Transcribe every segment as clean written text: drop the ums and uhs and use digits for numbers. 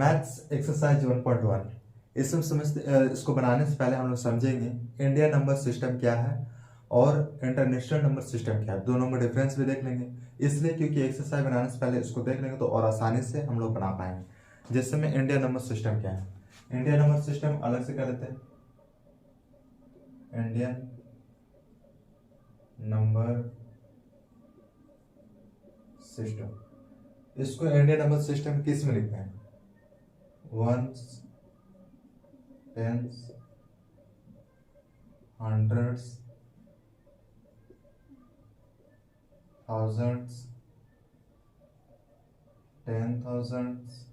Maths exercise 1.1। इसमें इसको बनाने से पहले हम लोग समझेंगे इंडिया नंबर सिस्टम क्या है और इंटरनेशनल नंबर सिस्टम क्या है, दोनों में डिफरेंस भी देख लेंगे। इसलिए क्योंकि एक्सरसाइज बनाने से पहले इसको देख लेंगे तो और आसानी से हम लोग बना पाएंगे। जैसे में इंडिया नंबर सिस्टम क्या है, इंडिया नंबर सिस्टम अलग से कर लेते हैं। इंडियन नंबर सिस्टम, इसको इंडियन नंबर सिस्टम किस में लिखते हैं? Ones, tens, hundreds, thousands, 10,000,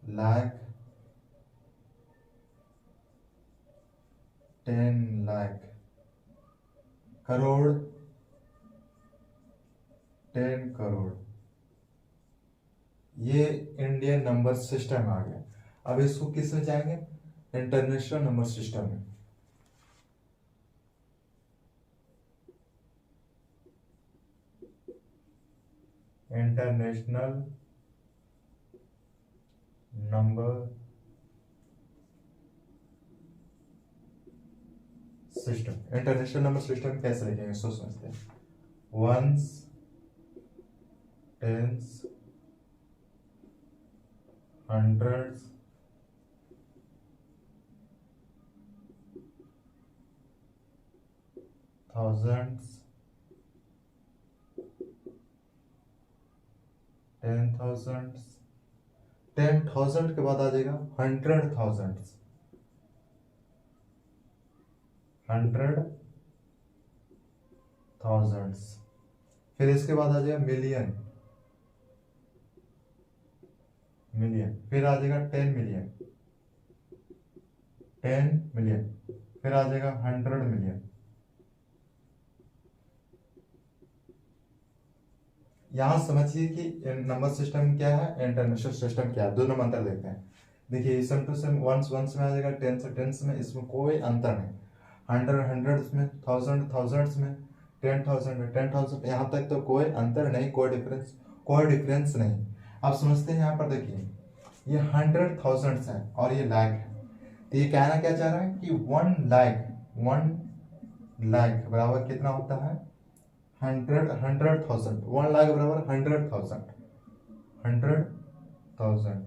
lakh, 10 lakh, crore, 10 crore. ये इंडियन नंबर सिस्टम आ गया। अब इसको किस में जाएंगे? इंटरनेशनल नंबर सिस्टम में। International number system. International number system कैसे लिखेंगे इसको समझते हैं। वंस, टेंस, हंड्रेड्स, थाउजेंड्स, 10,000, 10,000 के बाद आ जाएगा 100,000, 100,000। फिर इसके बाद आ जाएगा मिलियन, मिलियन। फिर आ जाएगा 10 मिलियन, 10 मिलियन। फिर आ जाएगा 100 मिलियन। यहां समझिए कि नंबर सिस्टम क्या है, इंटरनेशनल सिस्टम क्या है, दोनों में अंतर देखते हैं। देखिए सम टू सम, वंस वंस में आ जाएगा, टेंस टेंस में, इसमें कोई अंतर नहीं। 100 हंड्रेड्स में, 1000 थाउजेंड्स में, 10,000 में, 10,000, यहाँ तक तो कोई अंतर नहीं, कोई डिफरेंस नहीं। आप समझते हैं। यहाँ पर देखिए ये 100,000 है और ये लाख है, तो ये कहना क्या चाह रहा है कि 1 लाख, 1 लाख बराबर कितना होता है? 100,000। 1 लाख बराबर 100,000, 100,000,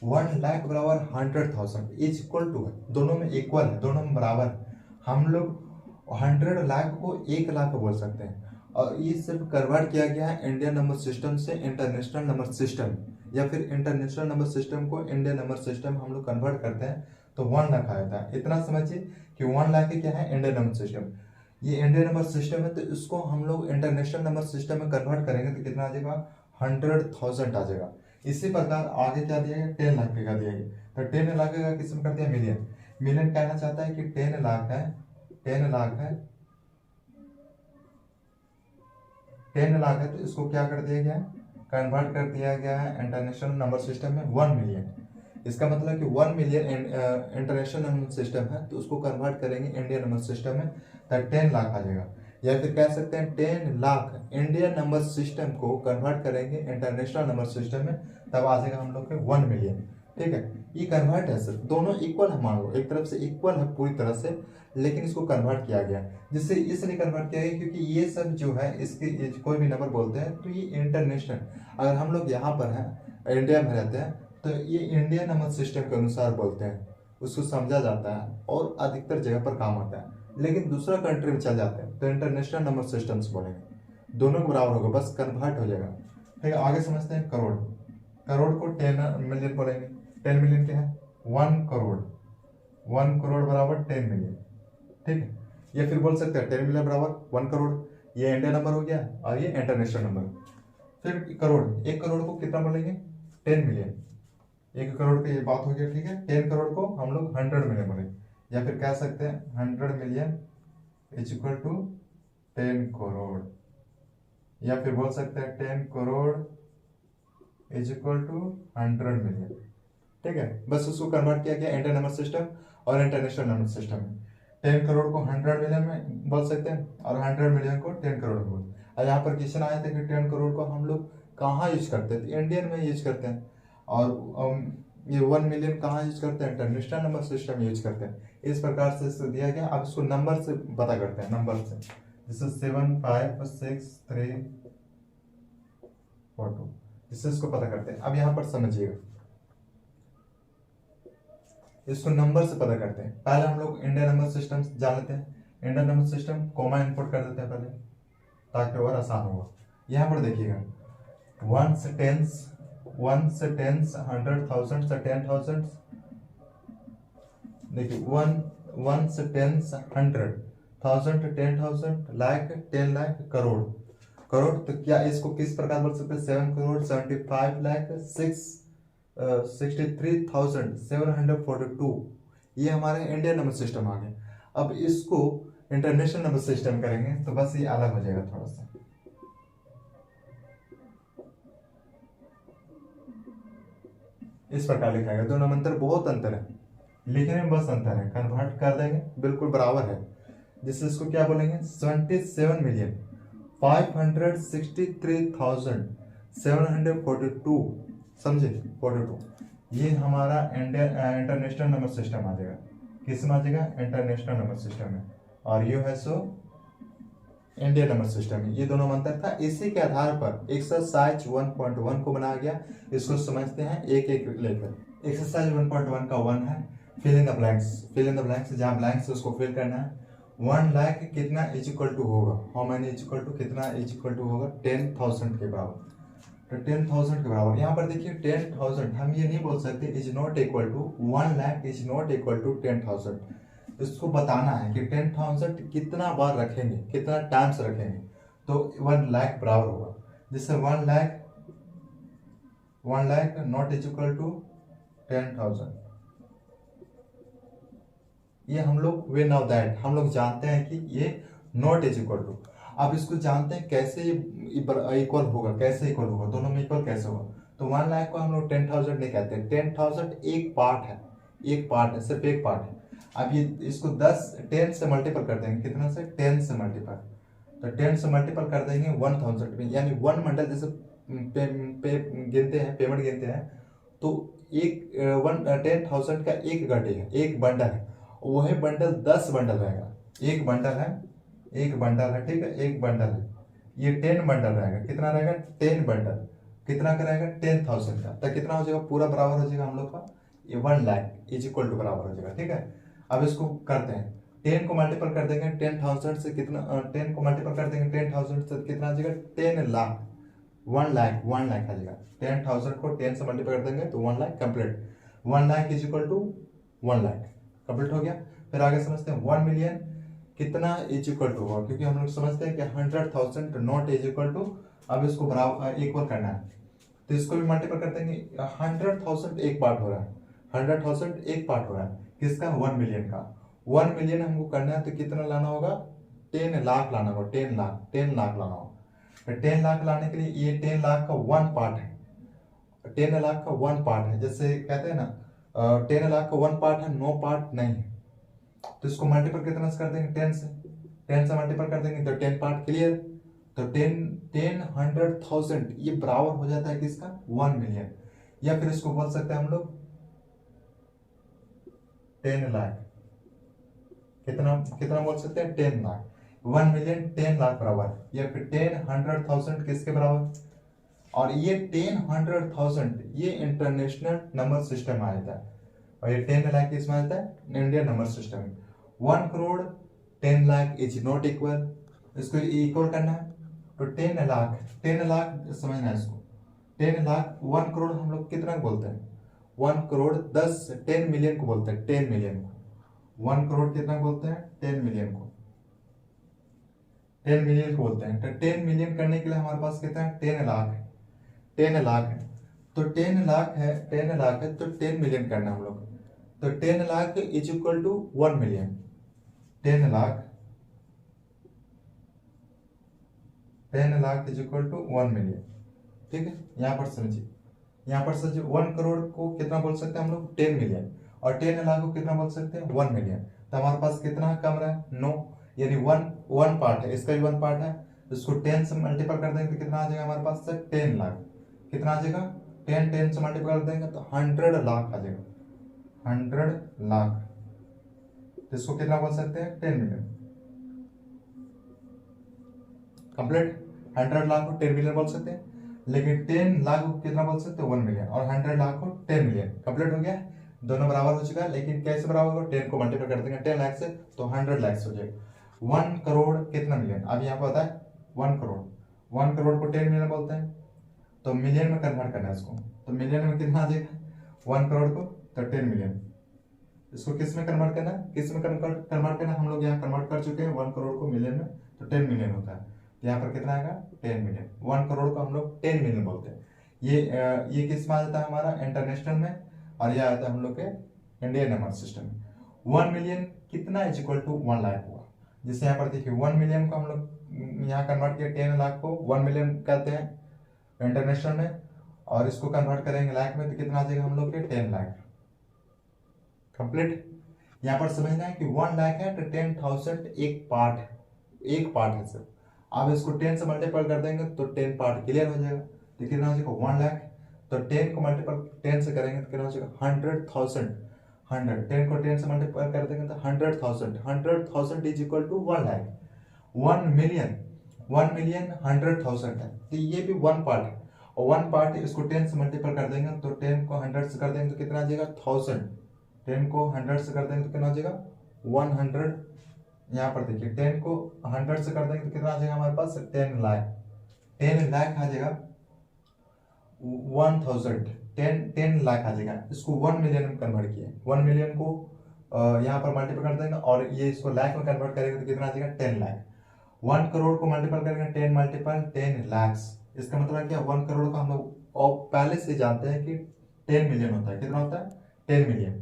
1 लाख बराबर 100,000 इज इक्वल टू है, दोनों में इक्वल है, दोनों में बराबर है। हम लोग 100 लाख को 1 लाख बोल सकते हैं। और ये सिर्फ कन्वर्ट किया गया है इंडियन नंबर सिस्टम से इंटरनेशनल नंबर सिस्टम, या फिर इंटरनेशनल नंबर सिस्टम को इंडियन नंबर सिस्टम हम लोग कन्वर्ट करते हैं तो 1 लाख आ जाता है। इतना समझिए कि 1 लाख क्या है? Indian number system. ये इंडियन नंबर सिस्टम है, तो इसको हम लोग इंटरनेशनल नंबर सिस्टम में कन्वर्ट करेंगे तो कितना आ जाएगा? 100,000 आ जाएगा। इसी प्रकार आगे क्या दिया गया? 10 लाख का दिया गया, तो 10 लाख का किस्म कर दिया मिलियन। मिलियन कहना चाहता है कि 10 लाख है, 10 लाख है, 10 लाख है, तो इसको क्या कर दिया गया है? कन्वर्ट कर दिया गया है इंटरनेशनल नंबर सिस्टम में 1 मिलियन। इसका मतलब कि 1 मिलियन इंटरनेशनल नंबर सिस्टम है, तो उसको कन्वर्ट करेंगे इंडियन नंबर सिस्टम में तो 10 लाख आ जाएगा। या फिर कह सकते हैं 10 लाख इंडियन नंबर सिस्टम को कन्वर्ट करेंगे इंटरनेशनल नंबर सिस्टम में, तब आ जाएगा हम लोग के 1 मिलियन। ठीक है, ये कन्वर्ट है सर, दोनों इक्वल है, मान लो एक तरफ से इक्वल है पूरी तरह से, लेकिन इसको कन्वर्ट किया गया। जिससे इसलिए कन्वर्ट किया गया क्योंकि ये सब जो है इसके कोई भी नंबर बोलते हैं तो ये इंटरनेशनल, अगर हम लोग यहाँ पर हैं इंडिया में रहते हैं तो ये इंडियन नंबर सिस्टम के अनुसार बोलते हैं, उसको समझा जाता है और अधिकतर जगह पर काम आता है। लेकिन दूसरा कंट्री में चल जाते हैं तो इंटरनेशनल नंबर सिस्टम से बोलेंगे, दोनों के बराबर होगा, बस कन्वर्ट हो जाएगा। ठीक है, आगे समझते हैं करोड़। करोड़ को 10 मिलियन बोलेंगे। 10 मिलियन क्या है? 1 करोड़। 1 करोड़ बराबर 10 मिलियन। ठीक है, या फिर बोल सकते हैं 10 मिलियन बराबर 1 करोड़। ये इंडियन नंबर हो गया और ये इंटरनेशनल नंबर। फिर करोड़, 1 करोड़ को कितना बोलेंगे? 10 मिलियन। 1 करोड़ की ये बात हो गया। ठीक है, 10 करोड़ को हम लोग 100 मिलियन बोलेंगे, या फिर कह सकते हैं 100 million is equal to 10 crore, या फिर बोल सकते हैं 10 crore is equal to 100 million. ठीक है, बस उसको कन्वर्ट किया गया इंडियन नंबर सिस्टम और इंटरनेशनल नंबर सिस्टम में। 10 करोड़ को 100 मिलियन में बोल सकते हैं और 100 मिलियन को 10 करोड़ में बोल। और यहाँ पर क्वेश्चन आया था कि 10 करोड़ को हम लोग कहाँ यूज करते हैं, तो इंडियन में यूज करते हैं। और ये 1 मिलियन कहाँ यूज करते हैं, इंटरनेशनल नंबर सिस्टम यूज करते हैं। इस प्रकार से इसको दिया गया। अब इसको नंबर से पता करते हैं, नंबर से, जैसे 7 5 6 3 4 2, जिससे इसको पता करते हैं। अब यहाँ पर समझिएगा, इसको नंबर से पता करते हैं। पहले हम लोग इंडियन नंबर सिस्टम जान लेते हैं। Indian number system comma input कर देते हैं पहले, ताकि और आसान होगा। यहाँ पर देखिएगा, 1 से 10, 1 से 10, 100,000 से 10,000, देखिए 1 से 10, 100,000, 10,000, लाख, 10 लाख, करोड़। करोड़ तो क्या इसको किस प्रकार बोल सकते हैं, 7 करोड़ 75 लाख 63,742। ये हमारे इंडियन नंबर सिस्टम आ गए। अब इसको इंटरनेशनल नंबर सिस्टम करेंगे तो बस ये अलग हो जाएगा थोड़ा सा। इस प्रकार लिखा है, दोनों में अंतर, बहुत अंतर है, लिखने में बस अंतर है, कन्वर्ट कर देंगे बिल्कुल बराबर है। जिससे इसको क्या बोलेंगे, 77,563,742, समझे, 42। ये हमारा इंटरनेशनल नंबर सिस्टम आ जाएगा। किस में आ जाएगा, इंटरनेशनल नंबर सिस्टम में। और ये है सो इंडियन नंबर सिस्टम में। ये दोनों में अंतर था। इसी के आधार पर एक्सरसाइज 1.1 को बनाया गया। इसको समझते हैं एक एक लेकर। एक्सरसाइज 1.1 का 1 है fill in the blanks. Fill in the blanks, जहाँ ब्लैंक्स उसको फिल करना है। 1 लाख कितना इज इक्वल टू होगा, how many is equal to, कितना इज इक्वल टू होगा, 10,000 के बराबर। तो 10,000 के बराबर। यहाँ पर देखिए 10,000, हम ये नहीं बोल सकते is not equal to 1 lakh is not equal to 10,000। इसको बताना है कि 10,000 कितना बार रखेंगे, कितना टाइम्स रखेंगे, तो 1 लाख बराबर होगा। जिससे 1 lakh not is equal to 10,000। ये हम लोग वे नाउ दैट हम लोग जानते हैं कि ये नॉट इज इक्वल टू। अब इसको जानते हैं कैसे इक्वल होगा, कैसे इक्वल होगा, दोनों में इक्वल कैसे होगा। तो 1 लाख को हम लोग 10,000 नहीं कहते, 10,000 एक पार्ट है, एक पार्ट है, सिर्फ एक पार्ट है। अब ये इसको 10 से मल्टीपल कर देंगे, कितना से, 10 से मल्टीपल। तो 10 से मल्टीपल कर देंगे 1,000 में, यानी 1 मंडल जैसे गिनते हैं, पेमेंट गिनते हैं, तो एक 10,000 का एक गड्ढे है, एक बंडल है, वही बंडल 10 बंडल रहेगा। एक बंडल है, एक बंडल है, ठीक है, एक बंडल है। ये 10 बंडल रहेगा, कितना रहेगा, 10 बंडल, कितना का रहेगा, 10,000 का। तो कितना हो जाएगा, पूरा बराबर हो जाएगा हम लोग का, ये 1 लाख इज इक्वल टू बराबर हो जाएगा, ठीक है। अब इसको करते हैं, 10 को मल्टीपल कर देंगे 10,000 से, कितना 10 को मल्टीपल कर देंगे 10,000 से, कितना आ जाएगा, 10 लाख, 1 लाख, 1 लाख आ जाएगा। 10,000 को 10 से मल्टीपल कर देंगे तो 1 lakh complete. 1 lakh is equal to 1 lakh complete हो गया। फिर आगे समझते हैं 1 मिलियन कितना इज इक्वल टू होगा, क्योंकि हम लोग समझते हैं कि 100,000 नॉट इज इक्वल टू। अब इसको बराबर इक्वल करना है, तो इसको भी मल्टीपल कर देंगे। 100,000 एक पार्ट हो रहा है, 100,000 एक पार्ट हो रहा है, किसका, 1 मिलियन का। 1 मिलियन हमको करना है तो कितना लाना होगा, 10 लाख लाना होगा, 10 लाख, 10 लाख लाना होगा। तो 10 लाख लाने के लिए ये 10 लाख का 1 पार्ट है, 10 लाख का 1 पार्ट है, जैसे कहते हैं ना 10 लाख का 1 पार्ट है, 9 पार्ट नहीं है। तो इसको मल्टीपल कितना से कर देंगे, 10 से, 10 से मल्टीपल कर देंगे तो 10 पार्ट क्लियर। तो 100,000 ये बराबर हो जाता है किसका, 1 मिलियन। या फिर इसको बोल सकते हैं हम लोग 10 लाख, कितना कितना बोल सकते हैं, 10 लाख। 1 मिलियन 10 लाख बराबर, या फिर 100,000 किसके बराबर। और ये 100,000 ये इंटरनेशनल नंबर सिस्टम आ जाता है, और ये 10 लाख किसमें आता है, इंडियन नंबर सिस्टम में। 1 crore 10 lakh is not equal, इसको इक्वल करना है। तो 10 लाख, 10 लाख समझना है इसको, 10 लाख 1 करोड़ हम लोग कितना बोलते हैं, 1 करोड़ 10 मिलियन को बोलते हैं, 10 मिलियन को। 1 करोड़ कितना बोलते हैं, 10 मिलियन को, 10 मिलियन को बोलते हैं। तो 10 मिलियन करने के लिए हमारे पास कितना है, 10 लाख है, 10 लाख है। तो 10 लाख है, 10 लाख है, तो 10 मिलियन करना हम लोग। तो 10 lakh is equal to 1 million, 10 lakh, 10 lakh is equal to 1 million, ठीक है। यहाँ पर समझिए, यहाँ पर समझिए 1 करोड़ को कितना बोल सकते हैं हम लोग, 10 मिलियन, और 10 लाख को कितना बोल सकते हैं, 1 मिलियन। तो हमारे पास कितना कम रहा है 9, यानी वन पार्ट है, इसका भी वन पार्ट है, इसको 10 से मल्टीपल कर देंगे तो कितना आ जाएगा हमारे पास से 10 लाख। कितना आ जाएगा 10 से मल्टीपल कर देंगे तो 100 लाख आ जाएगा, 100 लाख। तो इसको कितना बोल सकते हैं 10 मिलियन। कंप्लीट। 100 लाख को 10 मिलियन बोल सकते हैं, लेकिन 10 लाख को कितना बोल सकते हैं 1 मिलियन, और 100 लाख को 10 मिलियन। कंप्लीट हो गया, दोनों बराबर हो चुका है। लेकिन कैसे बराबर होगा, 10 को मल्टीप्लाई कर देंगे 10 लाख से तो 100 लाख हो जाएगा। 1 करोड़ कितना मिलियन, अब यहाँ पे होता है 1 करोड़, 1 करोड़ को 10 मिलियन बोलते हैं, तो मिलियन में कन्वर्ट करना है इसको, तो मिलियन में कितना आ जाएगा 1 करोड़ को तो 10 मिलियन। इसको किस में कन्वर्ट करना है, किस में कन्वर्ट करना है, हम लोग यहाँ कन्वर्ट कर चुके हैं 1 करोड़ को मिलियन में, तो 10 मिलियन होता है। तो यहाँ पर कितना आएगा 10 मिलियन। 1 करोड़ को हम लोग 10 मिलियन बोलते हैं। ये किस में आ जाता है हमारा इंटरनेशनल में, और ये आता है हम लोग के इंडियन नंबर सिस्टम में। 1 मिलियन कितना इज इक्वल टू 1 लाख हुआ, जिससे यहाँ पर देखिए 1 मिलियन को हम लोग यहाँ कन्वर्ट किया 10 लाख को 1 मिलियन कहते हैं इंटरनेशनल में, और इसको कन्वर्ट करेंगे लाख में तो कितना आ जाएगा हम लोग के 10 लाख। कंप्लीट। यहाँ पर समझना है कि 1 लाख है तो 10,000 एक पार्ट है सर। अब इसको 10 से मल्टीपल कर देंगे तो 10 पार्ट क्लियर हो जाएगा, तो कितना हो जाएगा 1 लाख। तो 10 को मल्टीपल 10 से करेंगे तो कितना हो जाएगा 100,000। 10 को 10 से मल्टीपल कर देंगे तो 100,000। 100,000 is equal to 1 lakh. 1 million 100,000 है, तो ये भी 1 पार्ट है, और 1 पार्ट इसको 10 से मल्टीपल कर देंगे तो 10 को 100 से कर देंगे तो कितना आ जाएगा 1000। 10 को 100 से कर देंगे तो कितना हो जाएगा 100। यहाँ पर देखिए 10 को 100 से कर देंगे तो कितना आ जाएगा हमारे पास 10 लाख। 10 लाख आ जाएगा 1000। 10 लाख आ जाएगा। इसको 1 मिलियन में कन्वर्ट किए, 1 मिलियन को यहाँ पर मल्टीपल कर देंगे और ये इसको लाख में कन्वर्ट करेंगे तो कितना आ जाएगा 10 लाख। 1 करोड़ को मल्टीपल करेंगे 10 मल्टीपल 10 लाख। इसका मतलब क्या 1 करोड़ का हम लोग पहले से जानते हैं कि 10 मिलियन होता है। कितना होता है 10 मिलियन।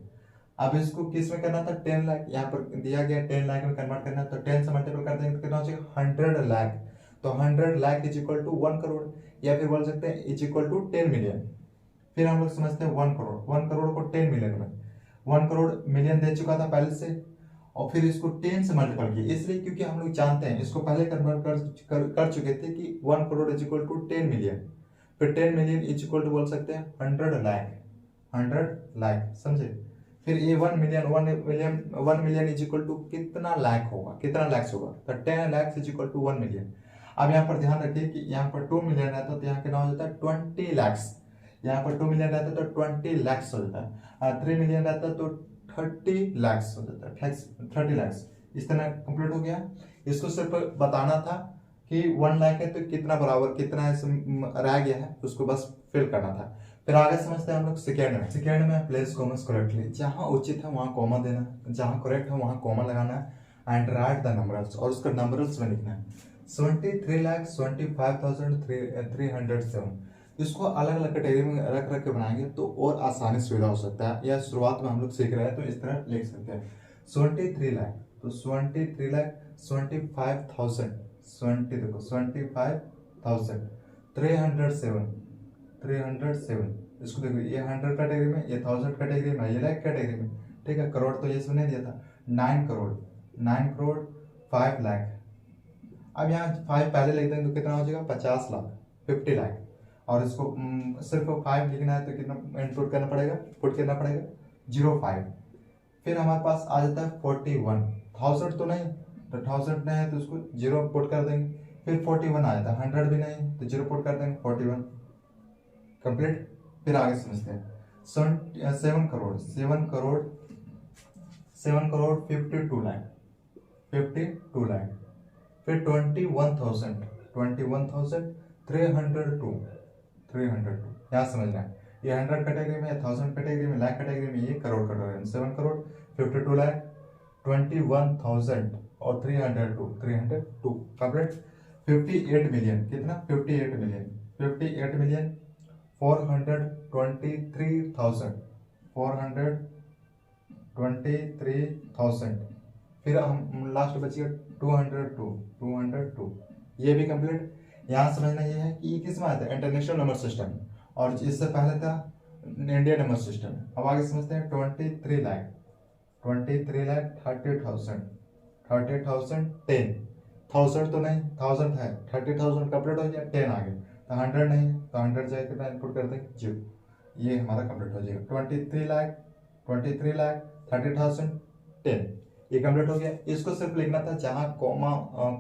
अब इसको किस में करना था 10 लाख, यहाँ पर दिया गया 10 लाख में कन्वर्ट करना है, तो 10 से मल्टीपल कर देंगे तो कितना हो जाएगा 100 लाख। तो 100 lakh is equal to 1 crore, या फिर बोल सकते हैं इज इक्वल टू 10 मिलियन। फिर हम लोग समझते हैं 1 करोड़। 1 करोड़ को 10 मिलियन में, 1 करोड़ मिलियन दे चुका था पहले से, और फिर इसको 10 से मल्टीपल किया, इसलिए क्योंकि हम लोग जानते हैं इसको पहले कन्वर्ट कर चुके थे कि 1 crore is equal to 10 million. फिर 10 मिलियन इज इक्वल टू बोल सकते हैं 100 लाख। 100 लाख समझे। फिर ये 1 मिलियन इज इक्वल टू कितना लाख होगा, कितना लैक्स होगा, तो 10 lakh is equal to 1 million. अब यहाँ पर ध्यान रखिए कि यहाँ पर 2 मिलियन रहता है तो यहाँ कितना हो जाता है 20 लाख। यहाँ पर 2 मिलियन रहता है तो 20 लाख हो जाता है, 3 मिलियन रहता है तो 30 लाख हो जाता है, 30 लाख। इस तरह कंप्लीट हो गया। इसको सिर्फ बताना था कि 1 लाख है तो कितना बराबर कितना रह गया है, उसको बस फिल करना था। फिर आगे समझते हैं हम लोग सेकेंड में प्लेस कॉमर्स करेक्टली। जहां उचित है वहां कॉमा देना, जहां करेक्ट है वहां कॉमा लगाना है, एंड राइट द नंबर्स, और उसका नंबर्स में लिखना है 73,25,307। इसको अलग अलग कैटेगरी में रख के बनाएंगे तो और आसानी सुविधा हो सकता है, या शुरुआत में हम लोग सीख रहे हैं तो इस तरह लिख सकते हैं 73 लाख, तो 73 लाख 25,000 देखो 25,000 307। इसको देखो ये 100 कैटेगरी में, ये 1000 कैटेगरी में, ये लाख कैटेगरी में, ठीक है। करोड़ तो ये इसमें नहीं दिया था। 9 करोड़ 5 लाख। अब यहाँ 5 पहले लिख देंगे तो कितना हो जाएगा 50 लाख 50 लाख, और इसको सिर्फ 5 लिखना है तो कितना इनपुट करना पड़ेगा, पुट करना पड़ेगा 05। फिर हमारे पास आ जाता है 41। 1000 तो नहीं, तो 1000 नहीं है तो उसको 0 पुट कर देंगे। फिर 41 आ जाता है, 100 भी नहीं तो 0 पुट कर देंगे 41। कंप्लीट। फिर आगे समझते हैं 7 करोड़ 52 लाख 52 लाख। फिर 21,302। यहाँ समझना है ये 100 कैटेगरी में, 1000 कैटेगरी में, लाख कैटेगरी में, ये करोड़ कैटेगरी में। 7 करोड़ 52 लाख 21,000 और 302 कंप्लीट। 58 मिलियन, कितना 58 मिलियन 423,000। फिर हम लास्ट बचिए 202। ये भी कंप्लीट। यहाँ समझना ये है कि ये किस में आता है इंटरनेशनल नंबर सिस्टम, और इससे पहले था इंडियन नंबर सिस्टम। अब आगे समझते हैं 23 लाख 23,30,000, 30,000 10, 1000 तो नहीं, 1000 है, 30,000 कंप्लीट हो गया, 10 आ गया, तो 100 नहीं तो 100 जाए कितना इनपुट कर देंगे 0, ये हमारा कंप्लीट हो जाएगा। 23,30,000 10, ये कंप्लीट हो गया। इसको सिर्फ लिखना था जहाँ कॉमा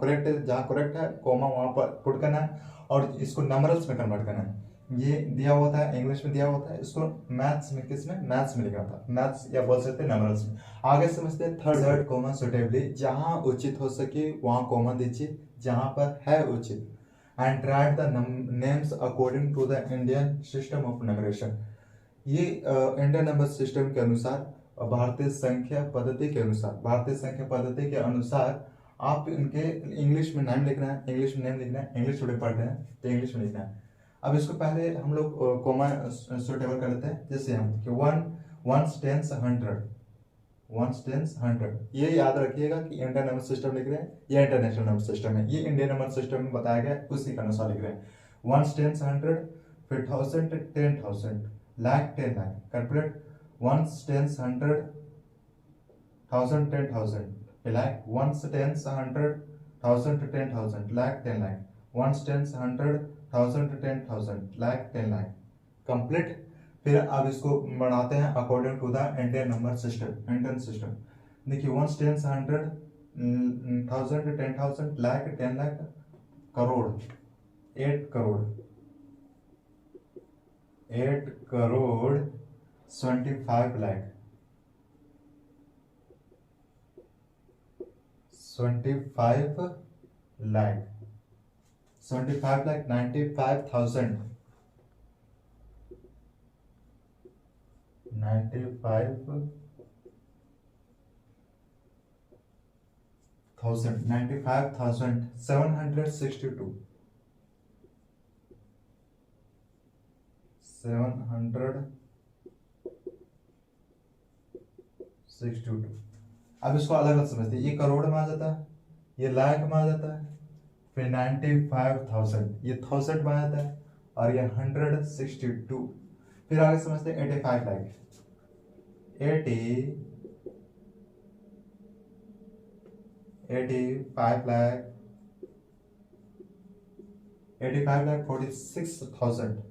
करेक्ट है, जहाँ करेक्ट है कॉमा वहाँ पर पुट करना है और इसको नंबरल्स में कन्वर्ट करना है। ये दिया हुआ था, इंग्लिश में दिया हुआ था, इसको मैथ्स में, किसमें, मैथ्स में लिखना था, मैथ्स या बोल सकते हैं नंबरल्स में। आगे समझते हैं थर्ड कॉमा सुटेबली, जहाँ उचित हो सके वहाँ कॉमा दीजिए जहाँ पर है उचित, and write the names according to the Indian system of numeration. ये इंडियन नंबर सिस्टम के अनुसार, भारतीय संख्या पद्धति के अनुसार, भारतीय संख्या पद्धति के अनुसार आप इनके इंग्लिश में नाम लिखना है, इंग्लिश में नेम लिखना है, इंग्लिश थोड़े पढ़ते हैं तो इंग्लिश में लिखना है। अब इसको पहले हम लोग कॉमा सुटेबल कर लेते हैं, जैसे हम कि 1 टेंस 100, 1 टेंस 100, ये याद रखिएगा कि इंडियन नंबर सिस्टम लिख रहे हैं या इंटरनेशनल नंबर सिस्टम है, ये इंडियन नंबर सिस्टम में बताया गया उसी के अनुसार लिख रहे हैं। 1 टेंस 100, फिर 1000 10,000, lakh 10 lakh, calculate 1 tens 100, 1000 10,000, lakh 1 tens 100, 1000 10,000, lakh 10 lakh, 1 tens 100, 1000 10,000, lakh 10 lakh, complete. फिर अब इसको बढ़ाते हैं according to the Indian number system, Indian system. देखिए 1 टेंस 100, 1000 10,000, लाख 10 लाख, करोड़ 8 करोड़, 8 करोड़ 25 लाख, 25 लाख, 25 लाख 95,000, 95,000, 95,762, 762। अब इसको अलग अलग समझते हैं, ये करोड़ में आ जाता है, ये लाख में आ जाता है, फिर 95,000 ये 1000 में आ जाता है, और ये 162। फिर आगे समझते हैं 85 लाख, 85 लाख, 85 लाख 46,000,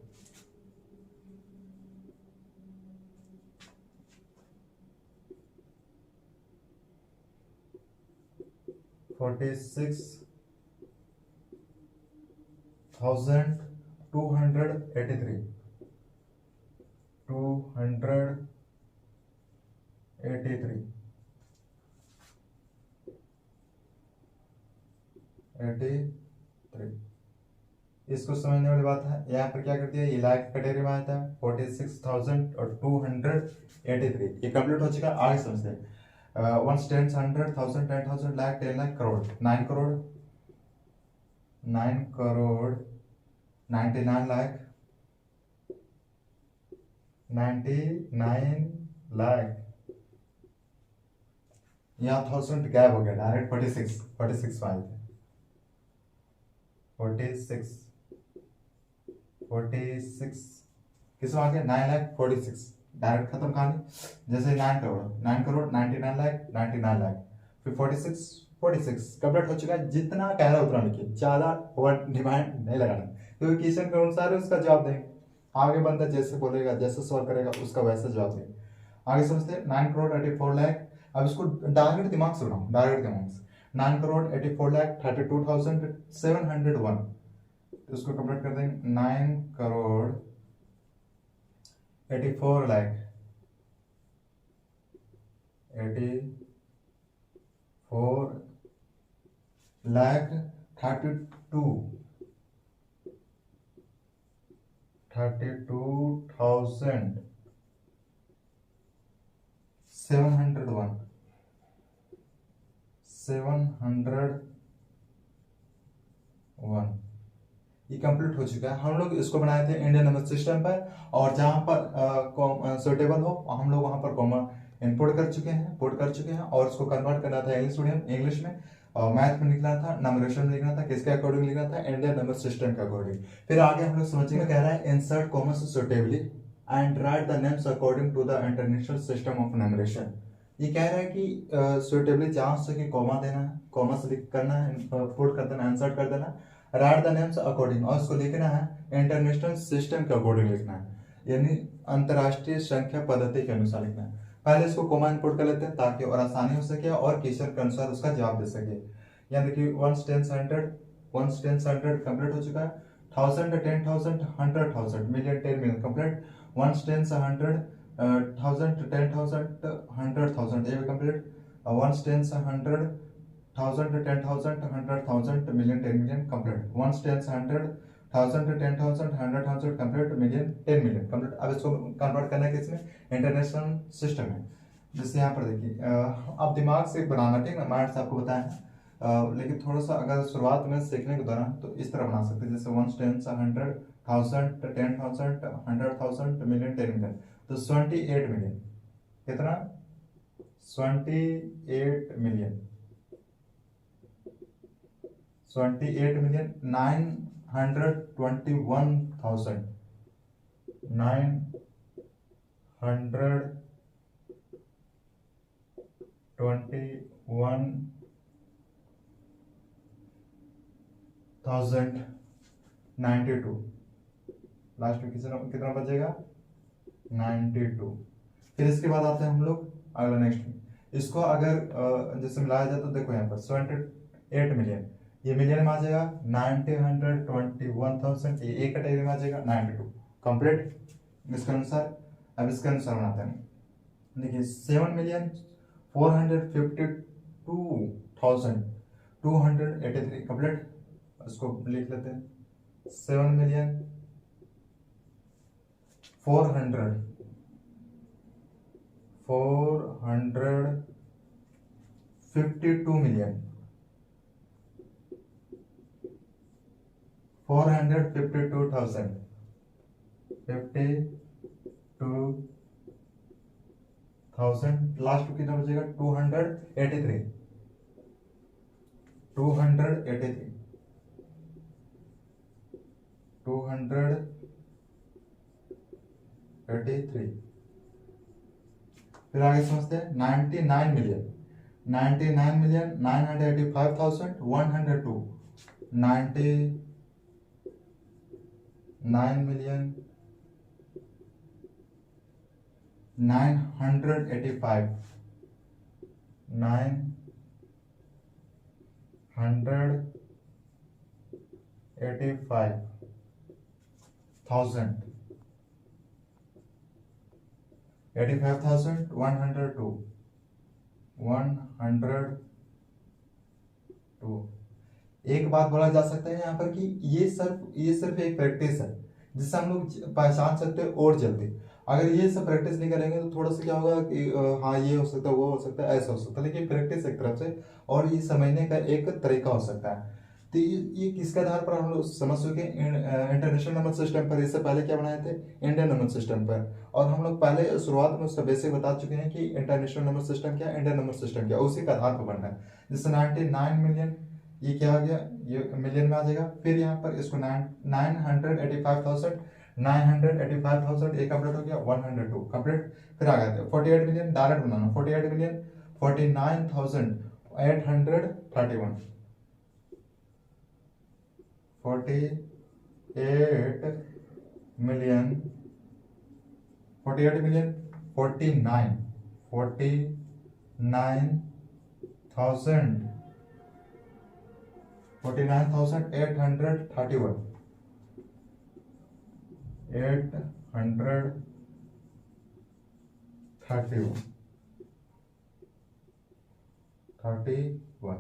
46,283, 283, 83। इसको समझने वाली बात है, यहाँ पर क्या कर दिया, ये लाख कैटेगरी में आता है 46,000 और 283, ये कंप्लीट हो चुका। आगे समझते हैं 1 टेंस 100, 1000 10,000, लाख 10 लाख, करोड़ 9 करोड़, 9 करोड़ 99 लाख, 99 लाख। यहाँ 1000 गैप हो गया, डायरेक्ट 46 में आए थे, 46 किस में आ गया, 9 लाख 46, डायरेक्ट खत्म कहानी। जैसे 9 करोड़ 99 लाख, 99 लाख, फिर 46 कंप्लीट हो चुका है। जितना कह रहा है उतना लिखिए, ज्यादा वर्ड डिमांड नहीं लगाना, क्योंकि क्वेश्चन के अनुसार उसका जवाब देंगे, आगे बंदा जैसे बोलेगा, जैसे सॉल्व करेगा उसका वैसा जवाब देंगे। आगे समझते हैं 9 करोड़ 84 लाख। अब इसको डायरेक्ट दिमाग से बनाओ, डायरेक्ट दिमाग से। 9 करोड़ 84 लाख 32,701, इसको कंप्लीट कर देंगे 9 करोड़ 84 लाख 84 लाख 32,701, 701 ये कंप्लीट हो चुका है। हम लोग इसको बनाए थे इंडियन नंबर सिस्टम पर, और जहां पर सुटेबल हो हम लोग वहां पर कॉमा इनपुट कर चुके हैं, और उसको कन्वर्ट करना था इंग्लिश में, और मैथ में लिखना था, नंबरेशन में लिखना था, किसके अकॉर्डिंग लिखना था, इंडियन नंबर सिस्टम के अकॉर्डिंग। फिर आगे हम लोग समझेंगे, कह रहा है insert comma suitably and write the names according to the international system of numeration. ये कह रहा है कि सुइटेबली जहाँ हो सके कॉमा देना है, कॉमा से करना है, पुट कर देना, इंसर्ट कर देना, राइट द नेम्स अकॉर्डिंग, और उसको लिखना है इंटरनेशनल सिस्टम के अकॉर्डिंग लिखना है, यानी अंतर्राष्ट्रीय संख्या पद्धति के अनुसार लिखना है। पहले इसको कॉमा इनपुट कर लेते हैं ताकि और आसानी हो सके और क्वेश्चन के अनुसार उसका जवाब दे सके। यहाँ देखिए 1 10 100 1 10 100 कंप्लीट हो चुका है, 1000 10,000 100,000 मिलियन 10 मिलियन कंप्लीट, 1 10 100 1000 10,000 100,000 ये भी complete, 1 10 100 1000 10,000 100,000 million 10 million complete, 1 10 100 1000 10,000 100,000 complete, million 10 million complete. अब इसको कन्वर्ट करना है किसमें, इंटरनेशनल सिस्टम में। जैसे यहाँ पर देखिए आप दिमाग से बनाना, ठीक है, माइंड से आपको बताया है, लेकिन थोड़ा सा अगर शुरुआत में सीखने के दौरान तो इस तरह बना सकते हैं, जैसे 1 10 100 1000 10,000 100,000 मिलियन 10 मिलियन, तो 28 मिलियन, कितना 28 मिलियन 921,000 921,092, लास्ट में कितना बचेगा 92। फिर इसके बाद आते हैं हम लोग अगला नेक्स्ट में, इसको अगर जैसे मिलाया जाए तो देखो यहाँ पर 78 मिलियन, ये मिलियन में आ जाएगा 921,000, ये एक कैटेगरी में आ जाएगा 92 कंप्लीट इसके अनुसार। अब इसके अनुसार बनाते हैं, देखिए 7,452,283 कंप्लीट, इसको लिख लेते हैं 7,452 मिलियन 452,000 52,000, लास्ट में कितना बचेगा 283 283। फिर आगे समझते हैं 99 मिलियन 985,102, 99 मिलियन 985 985,000 85,102 102। एक बात बोला जा सकता है यहाँ पर कि ये सिर्फ एक प्रैक्टिस है जिससे हम लोग पहचान सकते हैं और जल्दी। अगर ये सब प्रैक्टिस नहीं करेंगे तो थोड़ा सा क्या होगा कि हाँ ये हो सकता है, वो हो सकता है, ऐसा हो सकता है, लेकिन प्रैक्टिस एक तरफ से और ये समझने का एक तरीका हो सकता है। तो ये किसके आधार पर हम लोग समझ चुके इंटरनेशनल नंबर सिस्टम पर, इससे पहले क्या बनाए थे इंडियन नंबर सिस्टम पर, और हम लोग पहले शुरुआत में उसका बेसिक बता चुके हैं कि इंटरनेशनल नंबर सिस्टम क्या, इंडियन नंबर सिस्टम क्या, उसी का आधार पर बनना है। जैसे 99 मिलियन, ये क्या आ गया, ये मिलियन में आ जाएगा। फिर यहाँ पर इसको 985,000 एक कंप्लीट हो गया, 102 कंप्लीट। फिर आ गया 48 मिलियन, डायरेक्ट बनाना 48 मिलियन 49,831 48 मिलियन 49 49,831 831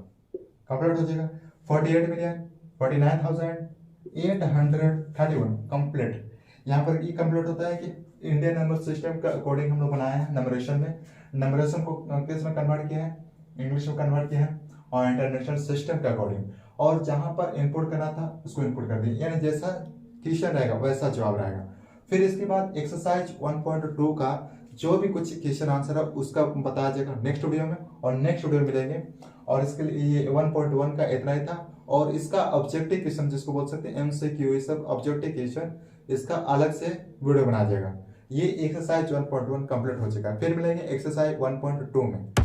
कंप्लीट हो जाएगा। 48 मिलियन 49,831 कंप्लीट। यहाँ पर ये कंप्लीट होता है कि इंडियन नंबर सिस्टम का अकॉर्डिंग हम लोग बनाए हैं नंबरेशन में, नंबरेशन को किस में कन्वर्ट किया है, इंग्लिश में कन्वर्ट किया है, और इंटरनेशनल सिस्टम के अकॉर्डिंग, और जहां पर इनपुट करना था उसको इनपुट कर दिया, यानी जैसा क्वेश्चन रहेगा वैसा जवाब रहेगा। फिर इसके बाद एक्सरसाइज 1.2 का जो भी कुछ क्वेश्चन आंसर है उसका बताया जाएगा नेक्स्ट वीडियो में, और नेक्स्ट वीडियो में मिलेंगे। और इसके लिए ये 1.1 का इतना ही था, और इसका ऑब्जेक्टिव क्वेश्चन जिसको बोल सकते हैं MCQ, ये सब ऑब्जेक्टिव क्वेश्चन इसका अलग से वीडियो बनाया जाएगा। ये एक्सरसाइज 1.1 कंप्लीट हो चुका है। फिर मिलेंगे एक्सरसाइज 1.2 में।